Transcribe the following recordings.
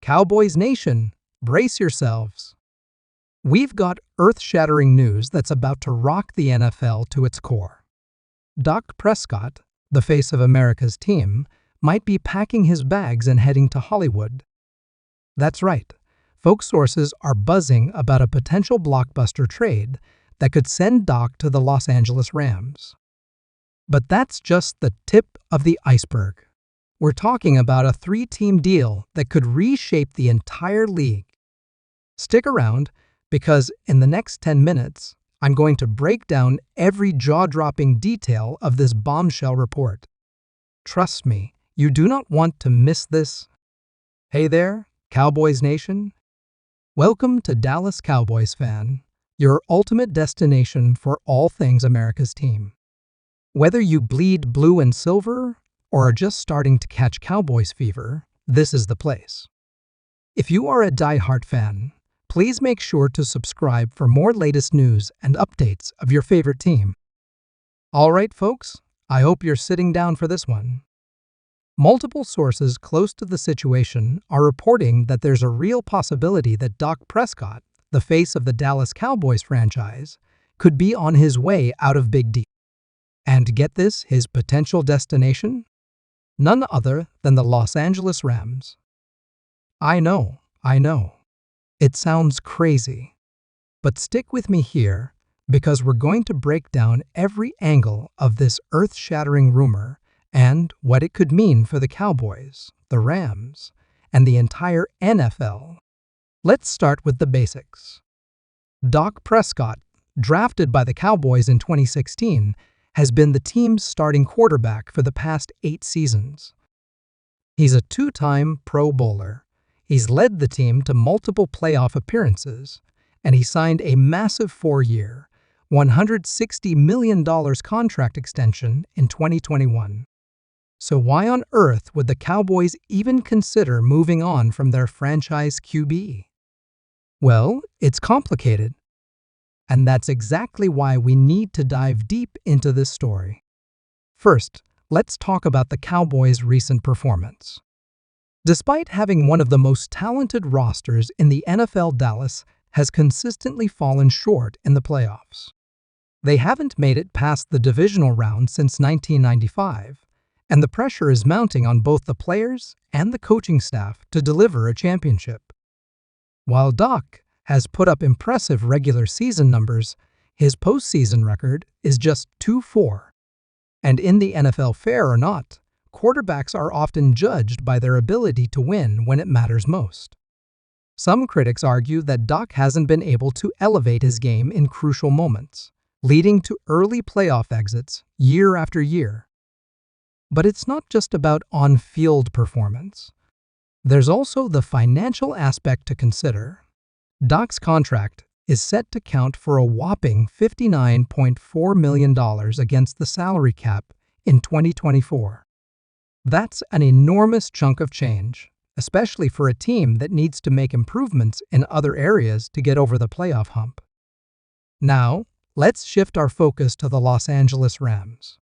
Cowboys Nation, brace yourselves. We've got earth-shattering news that's about to rock the NFL to its core. Dak Prescott, the face of America's team, might be packing his bags and heading to Hollywood. That's right. Folk sources are buzzing about a potential blockbuster trade that could send Dak to the Los Angeles Rams. But that's just the tip of the iceberg. We're talking about a three-team deal that could reshape the entire league. Stick around, because in the next 10 minutes, I'm going to break down every jaw-dropping detail of this bombshell report. Trust me, you do not want to miss this. Hey there, Cowboys Nation. Welcome to Dallas Cowboys Fan, your ultimate destination for all things America's team. Whether you bleed blue and silver or are just starting to catch Cowboys fever, this is the place. If you are a diehard fan, please make sure to subscribe for more latest news and updates of your favorite team. All right, folks, I hope you're sitting down for this one. Multiple sources close to the situation are reporting that there's a real possibility that Dak Prescott, the face of the Dallas Cowboys franchise, could be on his way out of Big D. And get this, his potential destination? None other than the Los Angeles Rams. I know. It sounds crazy. But stick with me here, because we're going to break down every angle of this earth-shattering rumor and what it could mean for the Cowboys, the Rams, and the entire NFL. Let's start with the basics. Dak Prescott, drafted by the Cowboys in 2016, has been the team's starting quarterback for the past 8 seasons. He's a 2-time Pro Bowler. He's led the team to multiple playoff appearances, and he signed a massive 4-year, $160 million contract extension in 2021. So why on earth would the Cowboys even consider moving on from their franchise QB? Well, it's complicated. And that's exactly why we need to dive deep into this story. First, let's talk about the Cowboys' recent performance. Despite having one of the most talented rosters in the NFL, Dallas has consistently fallen short in the playoffs. They haven't made it past the divisional round since 1995, and the pressure is mounting on both the players and the coaching staff to deliver a championship. While Dak has put up impressive regular season numbers, his postseason record is just 2-4. And in the NFL, fair or not, quarterbacks are often judged by their ability to win when it matters most. Some critics argue that Dak hasn't been able to elevate his game in crucial moments, leading to early playoff exits year after year. But it's not just about on-field performance. There's also the financial aspect to consider. Dak's contract is set to count for a whopping $59.4 million against the salary cap in 2024. That's an enormous chunk of change, especially for a team that needs to make improvements in other areas to get over the playoff hump. Now, let's shift our focus to the Los Angeles Rams.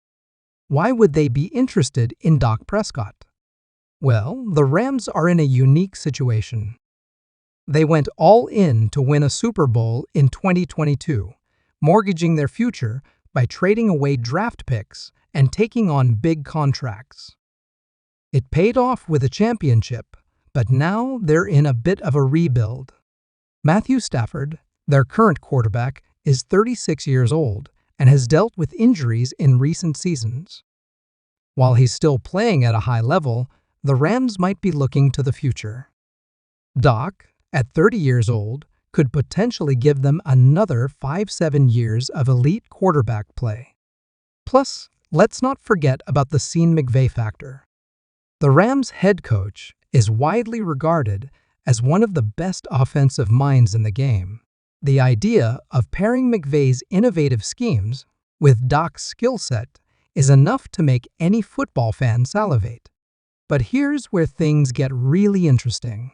Why would they be interested in Dak Prescott? Well, the Rams are in a unique situation. They went all in to win a Super Bowl in 2022, mortgaging their future by trading away draft picks and taking on big contracts. It paid off with a championship, but now they're in a bit of a rebuild. Matthew Stafford, their current quarterback, is 36 years old and has dealt with injuries in recent seasons. While he's still playing at a high level, the Rams might be looking to the future. Dak, at 30 years old, could potentially give them another 5-7 years of elite quarterback play. Plus, let's not forget about the Sean McVay factor. The Rams' head coach is widely regarded as one of the best offensive minds in the game. The idea of pairing McVay's innovative schemes with Dak's skill set is enough to make any football fan salivate. But here's where things get really interesting.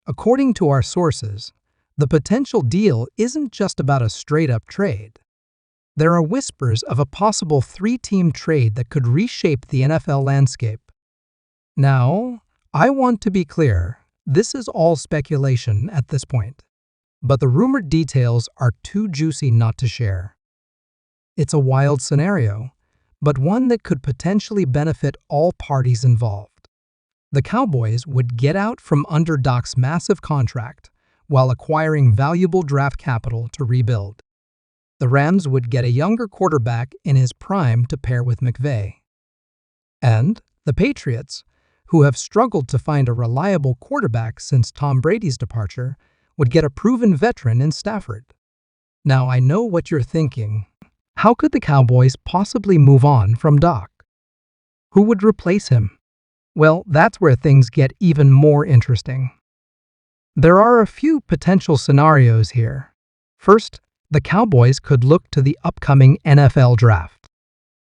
According to our sources, the potential deal isn't just about a straight-up trade. There are whispers of a possible 3-team trade that could reshape the NFL landscape. Now, I want to be clear, This is all speculation at this point, but the rumored details are too juicy not to share. It's a wild scenario, but one that could potentially benefit all parties involved. The Cowboys would get out from under Dak's massive contract while acquiring valuable draft capital to rebuild. The Rams would get a younger quarterback in his prime to pair with McVay. And the Patriots, who have struggled to find a reliable quarterback since Tom Brady's departure, would get a proven veteran in Stafford. Now, I know what you're thinking. How could the Cowboys possibly move on from Dak? Who would replace him? Well, that's where things get even more interesting. There are a few potential scenarios here. First, the Cowboys could look to the upcoming NFL draft.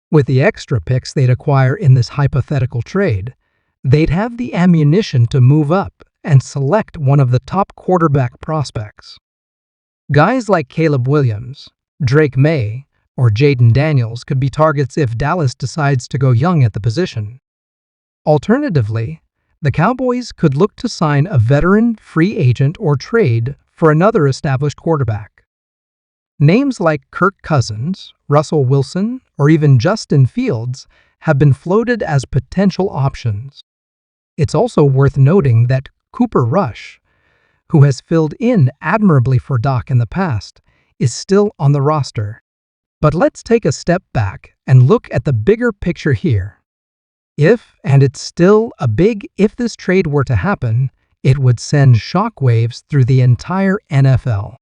With the extra picks they'd acquire in this hypothetical trade, they'd have the ammunition to move up and select one of the top quarterback prospects. Guys like Caleb Williams, Drake May, or Jaden Daniels could be targets if Dallas decides to go young at the position. Alternatively, the Cowboys could look to sign a veteran, free agent, or trade for another established quarterback. Names like Kirk Cousins, Russell Wilson, or even Justin Fields have been floated as potential options. It's also worth noting that Cooper Rush, who has filled in admirably for Dak in the past, is still on the roster. But let's take a step back and look at the bigger picture here. If, and it's still a big if, this trade were to happen, it would send shockwaves through the entire NFL.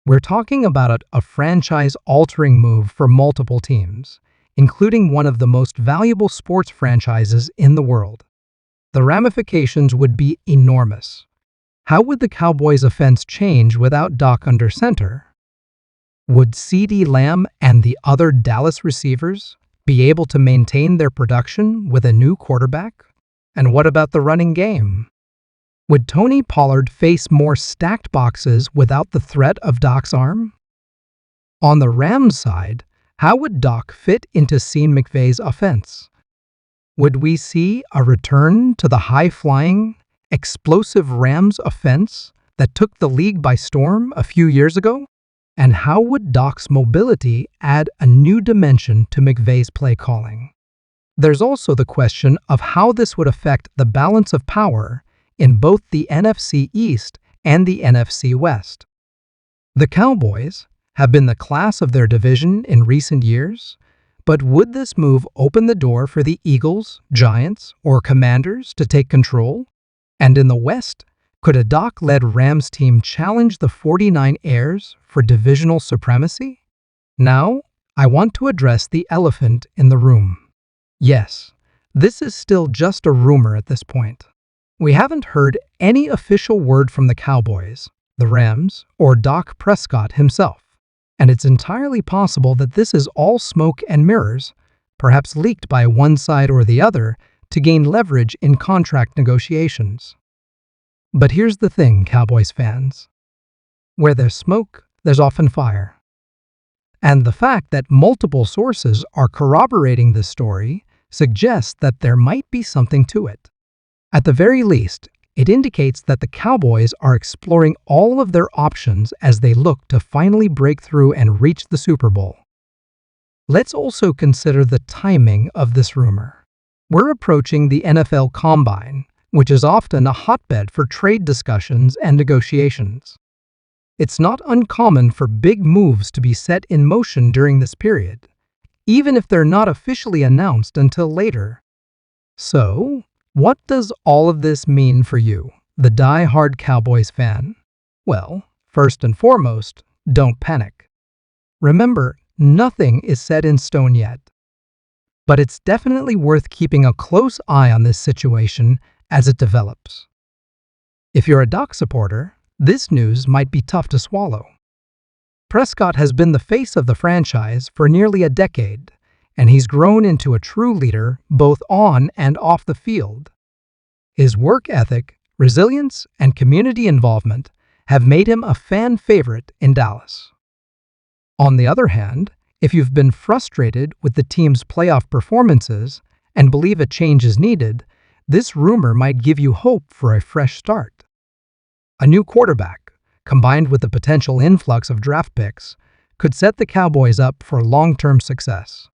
We're talking about a franchise-altering move for multiple teams, including one of the most valuable sports franchises in the world. The ramifications would be enormous. How would the Cowboys' offense change without Dak under center? Would CeeDee Lamb and the other Dallas receivers be able to maintain their production with a new quarterback? And what about the running game? Would Tony Pollard face more stacked boxes without the threat of Dak's arm? On the Rams side, how would Dak fit into Sean McVay's offense? Would we see a return to the high-flying, explosive Rams offense that took the league by storm a few years ago? And how would Dak's mobility add a new dimension to McVay's play calling? There's also the question of how this would affect the balance of power in both the NFC East and the NFC West. The Cowboys have been the class of their division in recent years, but would this move open the door for the Eagles, Giants, or Commanders to take control? And in the West, could a Dak-led Rams team challenge the 49ers for divisional supremacy? Now, I want to address the elephant in the room. Yes, this is still just a rumor at this point. We haven't heard any official word from the Cowboys, the Rams, or Dak Prescott himself. And it's entirely possible that this is all smoke and mirrors, perhaps leaked by one side or the other to gain leverage in contract negotiations. But here's the thing, Cowboys fans. Where there's smoke, there's often fire. And the fact that multiple sources are corroborating this story suggests that there might be something to it. At the very least, it indicates that the Cowboys are exploring all of their options as they look to finally break through and reach the Super Bowl. Let's also consider the timing of this rumor. We're approaching the NFL Combine, which is often a hotbed for trade discussions and negotiations. It's not uncommon for big moves to be set in motion during this period, even if they're not officially announced until later. So, what does all of this mean for you, the die-hard Cowboys fan? Well, first and foremost, don't panic. Remember, nothing is set in stone yet. But it's definitely worth keeping a close eye on this situation as it develops. If you're a Dak supporter, this news might be tough to swallow. Prescott has been the face of the franchise for nearly a decade, and he's grown into a true leader both on and off the field. His work ethic, resilience, and community involvement have made him a fan favorite in Dallas. On the other hand, if you've been frustrated with the team's playoff performances and believe a change is needed, This rumor might give you hope for a fresh start. A new quarterback, combined with the potential influx of draft picks, could set the Cowboys up for long-term success.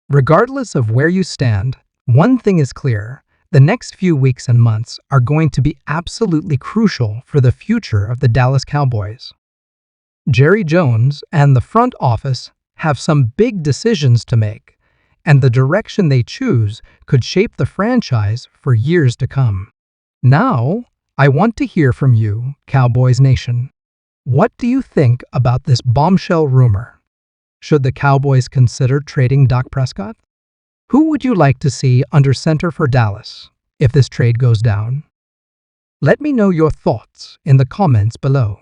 Regardless of where you stand, one thing is clear: the next few weeks and months are going to be absolutely crucial for the future of the Dallas Cowboys. Jerry Jones and the front office have some big decisions to make, and the direction they choose could shape the franchise for years to come. Now, I want to hear from you, Cowboys Nation. What do you think about this bombshell rumor? Should the Cowboys consider trading Dak Prescott? Who would you like to see under center for Dallas if this trade goes down? Let me know your thoughts in the comments below.